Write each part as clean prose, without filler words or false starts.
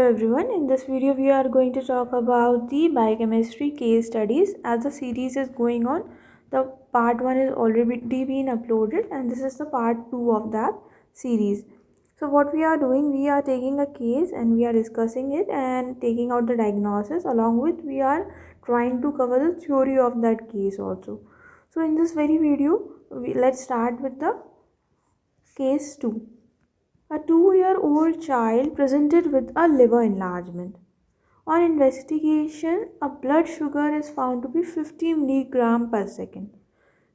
Everyone, in this video we are going to talk about the biochemistry case studies. As the series is going on, the part 1 is already been uploaded and this is the part 2 of that series. So what we are doing, we are taking a case and we are discussing it and taking out the diagnosis, along with we are trying to cover the theory of that case also. So in this very video, let's start with the case 2. A 2-year-old child presented with a liver enlargement. On investigation, a blood sugar is found to be 50 milligram per second.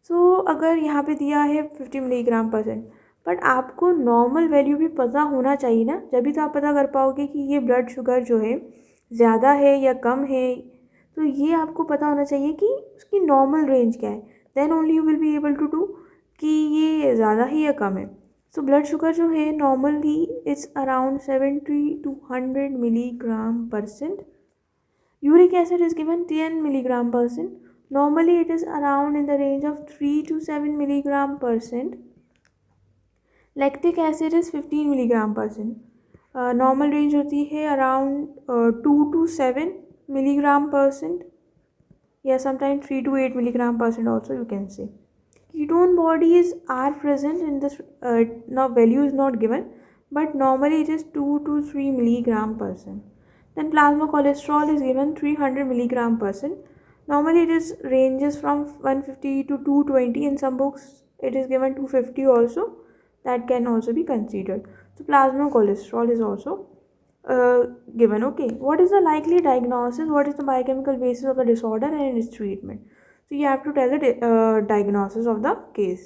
So अगर यहाँ पे दिया है 50 milligram percent, but आपको normal value भी पता होना चाहिए ना, जब तो आप पता कर पाओगे कि ये ब्लड शुगर जो है ज़्यादा है या कम है. तो ये आपको पता होना चाहिए कि उसकी नॉर्मल रेंज क्या है. Then only you will be able to do कि ये ज़्यादा है या कम है. So blood sugar जो है normally it's around 70 to 100 milligram percent. Uric acid is given 10 milligram percent. Normally it is around in the range of 3 to 7 milligram percent. Lactic acid is 15 milligram percent. Normal range होती है around 2 to 7 milligram percent. Yeah, sometimes 3 to 8 milligram percent also you can say. Ketone bodies are present in this, now value is not given, but normally it is 2 to 3 milligram percent. Then plasma cholesterol is given 300 milligram percent. Normally it is ranges from 150 to 220. In some books it is given 250 also. That can also be considered. So plasma cholesterol is also given. Okay, what is the likely diagnosis? What is the biochemical basis of the disorder and its treatment? So you have to tell the diagnosis of the case.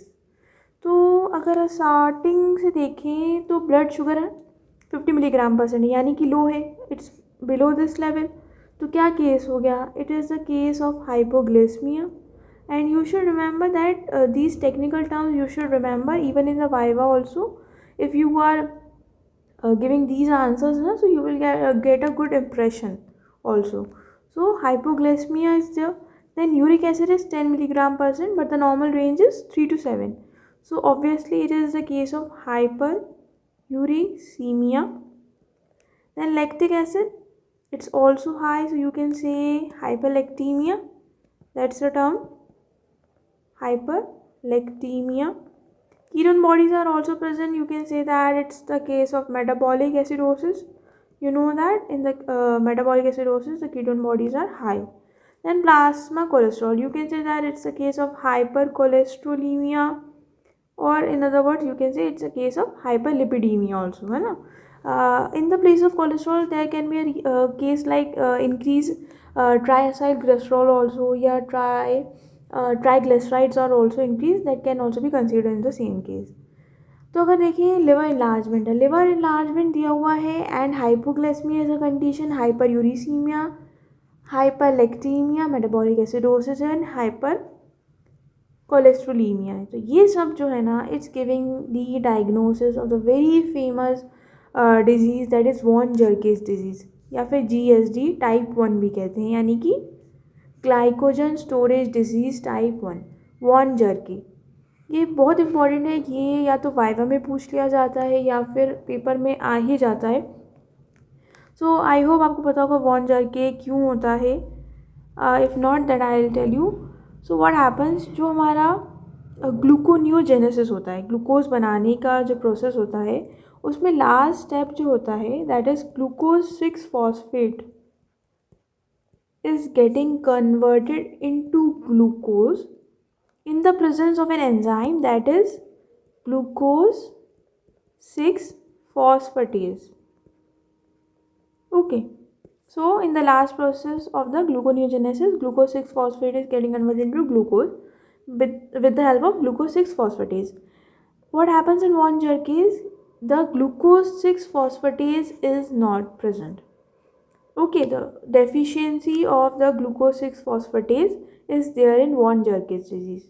तो अगर starting से देखें तो blood sugar है 50 milligram percent, यानी कि लो है, it's below this level. तो क्या केस हो गया? It is the case of hypoglycemia. And you should remember that these technical terms you should remember even in the viva also. If you are giving these answers, so you will get a good impression also. So hypoglycemia is there. Then uric acid is 10 milligram percent, but the normal range is 3 to 7. So obviously it is the case of hyperuricemia. Then lactic acid, it's also high, so you can say hyperlactemia. That's the term, hyperlactemia. Ketone bodies are also present. You can say that it's the case of metabolic acidosis. You know that in the metabolic acidosis, the ketone bodies are high. Then plasma cholesterol. You can say that it's a case of hypercholesterolemia, or in other words, you can say it's a case of hyperlipidemia also. है ना? In the place of cholesterol, there can be a case like increase triacylglycerol also, या triglycerides are also increased. That can also be considered in the same case. तो अगर देखिए liver enlargement है, liver enlargement दिया हुआ है and hypoglycemia as a condition, hyperuricemia, hyperlactemia, metabolic acidosis and hyper cholesterolemia है. तो ये सब जो है ना, it's giving the diagnosis of the very famous disease that is von Gierke's disease, या फिर GSD टाइप 1 भी कहते हैं, यानी कि glycogen storage disease type 1, von Gierke. ये बहुत इंपॉर्टेंट है. ये या तो वाइवा में पूछ लिया जाता है या फिर पेपर में आ ही जाता है. सो आई होप आपको पता होगा वॉन जर्के क्यों होता है. If not that I will tell you. So what happens, जो हमारा ग्लूकोनियोजेनेसिस होता है, ग्लूकोज बनाने का जो प्रोसेस होता है, उसमें लास्ट स्टेप जो होता है that is glucose 6 phosphate is getting converted into glucose in the presence of an enzyme that is glucose 6 phosphatase. Okay, so in the last process of the gluconeogenesis, glucose 6 phosphate is getting converted into glucose with the help of glucose 6 phosphatase. What happens in one jerkase? The glucose 6 phosphatase is not present. Okay, the deficiency of the glucose 6 phosphatase is there in von Jurgens disease.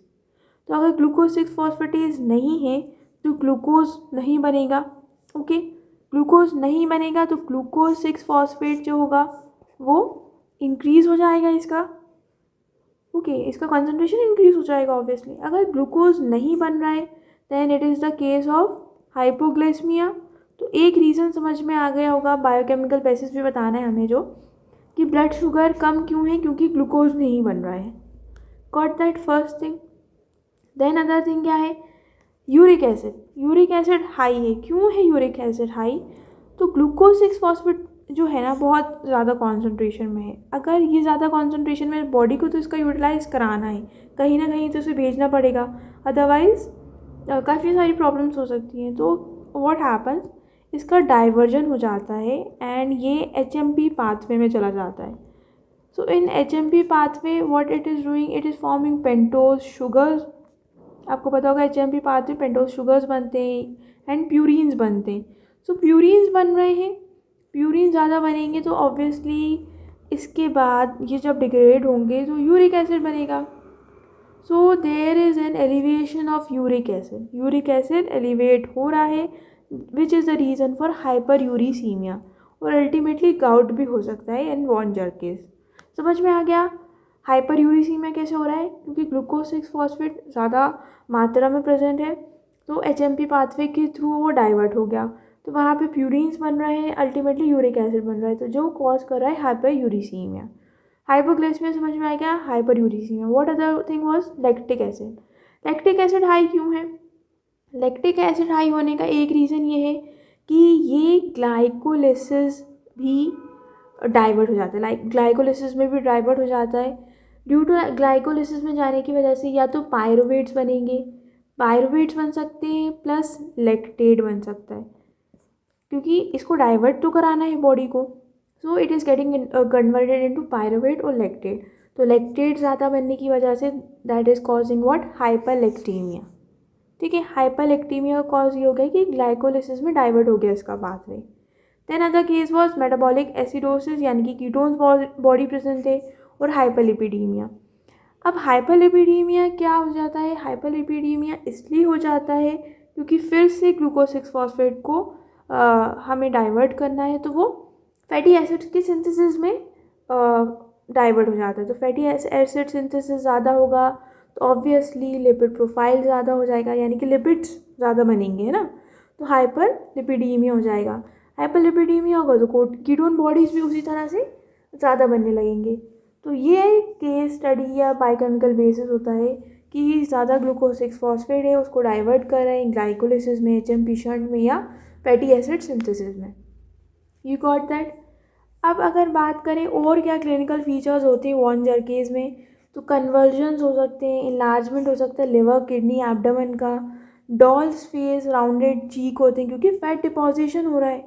तो अगर glucose 6 phosphatase नहीं है तो glucose नहीं बनेगा. Okay, glucose नहीं बनेगा तो ग्लूकोज 6 फॉस्फेट जो होगा वो इंक्रीज़ हो जाएगा इसका. ओके, इसका कंसंट्रेशन इंक्रीज़ हो जाएगा ऑब्वियसली. अगर ग्लूकोज नहीं बन रहा है then it is the case of hypoglycaemia. तो एक रीज़न समझ में आ गया होगा, बायोकेमिकल बेसिस पे बताना है हमें जो, कि ब्लड शुगर कम क्यों है, क्योंकि ग्लूकोज नहीं बन रहा है. Got that first thing. Then other thing क्या है, uric acid. Uric acid high है. क्यों है यूरिक एसिड हाई? तो ग्लूकोज 6 फॉस्फेट जो है ना बहुत ज़्यादा कॉन्सेंट्रेशन में है. अगर ये ज़्यादा कॉन्सेंट्रेशन में बॉडी को तो इसका यूटिलाइज कराना है, कहीं ना कहीं तो इसे भेजना पड़ेगा, अदरवाइज़ काफ़ी सारी प्रॉब्लम्स हो सकती हैं. तो व्हाट हैपन्स, इसका डाइवर्जन हो जाता है एंड ये HMP पाथवे में चला जाता है. सो इन HMP pathway what it is doing, it is forming pentose sugars. आपको पता होगा HMP पाथवे पेंटोज शुगर्स बनते हैं एंड प्यूरिन्स बनते हैं. सो प्यूरिन्स बन रहे हैं, प्यूरिन ज़्यादा बनेंगे तो ऑब्वियसली इसके बाद ये जब डिग्रेड होंगे तो यूरिक एसिड बनेगा. So there is an elevation of uric acid. Uric acid elevate हो रहा है which is the reason for hyperuricaemia, और अल्टीमेटली गाउट भी हो सकता है इन वॉन जर्केज. समझ में आ गया हाइपर यूरिसीमिया कैसे हो रहा है? क्योंकि ग्लूकोज 6 फॉस्फेट ज़्यादा मात्रा में प्रेजेंट है, तो HMP पाथवे के थ्रू वो डाइवर्ट हो गया, तो वहाँ पे प्यूरिन्स बन रहे हैं, अल्टीमेटली यूरिक एसिड बन रहा है, तो जो कॉज कर रहा है हाइपर यूरिसीमिया. हाइपोग्लाइसेमिया समझ में आ गया, hyper uricaemia. What other thing was lactic acid. Lactic acid high क्यों है? लैक्टिक एसिड हाई होने का एक रीज़न ये है कि ये ग्लाइकोलिसिस भी डाइवर्ट हो जाता है, लाइक ग्लाइकोलिसिस में भी डाइवर्ट हो जाता है. ड्यू टू ग्लाइकोलिसिस में जाने की वजह से या तो पायरुवेट्स बनेंगे, पायरुवेट्स बन सकते हैं, प्लस लैक्टेट बन सकता है, क्योंकि इसको डाइवर्ट तो कराना है बॉडी को. So it is getting converted into pyruvate और लैक्टेट. तो लैक्टेट ज़्यादा बनने की वजह से that is causing what, hyperlactemia. ठीक है, हाइपरलैक्टीमिया का कॉज ये हो गया कि ग्लाइकोलिसिस में डाइवर्ट हो गया इसका pathway. Then other case was metabolic acidosis, यानी कि कीटोन्स बॉडी प्रेजेंट थे, और हाइपरलिपिडीमिया. अब हाइपरलिपिडीमिया क्या हो जाता है? हाइपरलिपिडीमिया इसलिए हो जाता है क्योंकि फिर से ग्लूकोज 6 फॉस्फेट को हमें डाइवर्ट करना है, तो वो फैटी एसिड्स की सिंथेसिस में डाइवर्ट हो जाता है. तो फैटी एसिड सिंथेसिस ज़्यादा होगा तो ऑब्वियसली लिपिड प्रोफाइल ज़्यादा हो जाएगा, यानी कि लिपिड्स ज़्यादा बनेंगे, है ना. तो हाइपर लिपिडीमिया हो जाएगा. हाइपर लिपिडीमिया होगा तो कीटोन बॉडीज़ भी उसी तरह से ज़्यादा बनने लगेंगे. तो ये केस स्टडी या बायोकेमिकल बेसिस होता है कि ज़्यादा ग्लूकोज 6 फॉस्फेट है, उसको डाइवर्ट कर रहे हैं ग्लाइकोलिसिस में, HMP शंट में, या फैटी एसिड सिंथेसिस में. You got that. अब अगर बात करें और क्या क्लिनिकल फीचर्स होते हैं वॉन जर्केज में, तो कन्वर्जन्स हो सकते हैं, इन्लार्जमेंट हो सकता है लिवर, किडनी, एब्डोमेन का. डॉल्स फेस, राउंडेड चीक होते हैं क्योंकि फैट डिपोजिशन हो रहा है,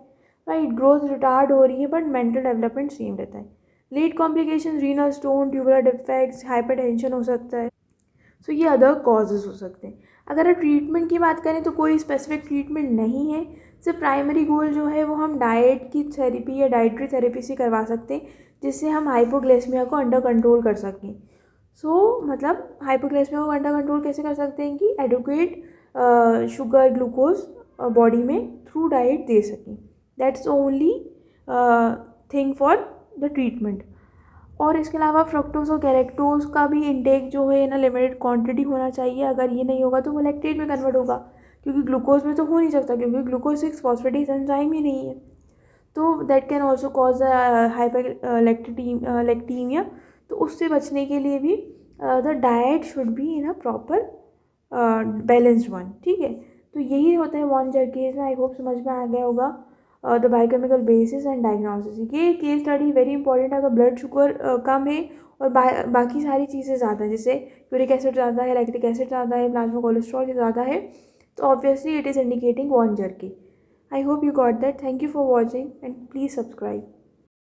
राइट. ग्रोथ रिटार्ड हो रही है बट मेंटल डेवलपमेंट सेम रहता है. Late complication, renal stone, tubular defects, hypertension हो सकता है. सो ये अदर कॉजेज़ हो सकते हैं. अगर ट्रीटमेंट की बात करें तो कोई स्पेसिफिक ट्रीटमेंट नहीं है. सिर्फ प्राइमरी गोल जो है वो हम डाइट की थेरेपी या डाइटरी थेरेपी से करवा सकते हैं, जिससे हम हाइपोग्लाइसेमिया को अंडर कंट्रोल कर सकें. मतलब हाइपोग्लाइसेमिया को अंडर कंट्रोल कैसे कर सकते हैं कि एडुकेट शुगर ग्लूकोज बॉडी में थ्रू डाइट दे सकें. That's only thing for the treatment. और इसके अलावा फ्रक्टोज और गैलेक्टोज का भी इंटेक जो है ना लिमिटेड क्वांटिटी होना चाहिए. अगर ये नहीं होगा तो वो लैक्टेट में कन्वर्ट होगा, क्योंकि ग्लूकोज में तो हो नहीं सकता, क्योंकि ग्लूकोज 6 फॉस्फेटेज एंजाइम ही नहीं है. तो that can also cause hyperlactemia. तो उससे बचने के लिए भी the diet should be in a proper balanced one. ठीक है, तो यही होता है वॉन जर्केज में. आई होप समझ में आ गया होगा the biochemical basis and diagnosis. ये केस स्टडी वेरी इंपॉर्टेंट है. अगर ब्लड शुगर कम है और बाकी सारी चीज़ें ज़्यादा है, जैसे यूरिक एसिड ज़्यादा है, लैक्टिक एसिड ज़्यादा है, प्लाज्मा कोलेस्ट्रॉल ज़्यादा है, तो obviously it is indicating von Gierke. I hope you got that. Thank you for watching and please subscribe.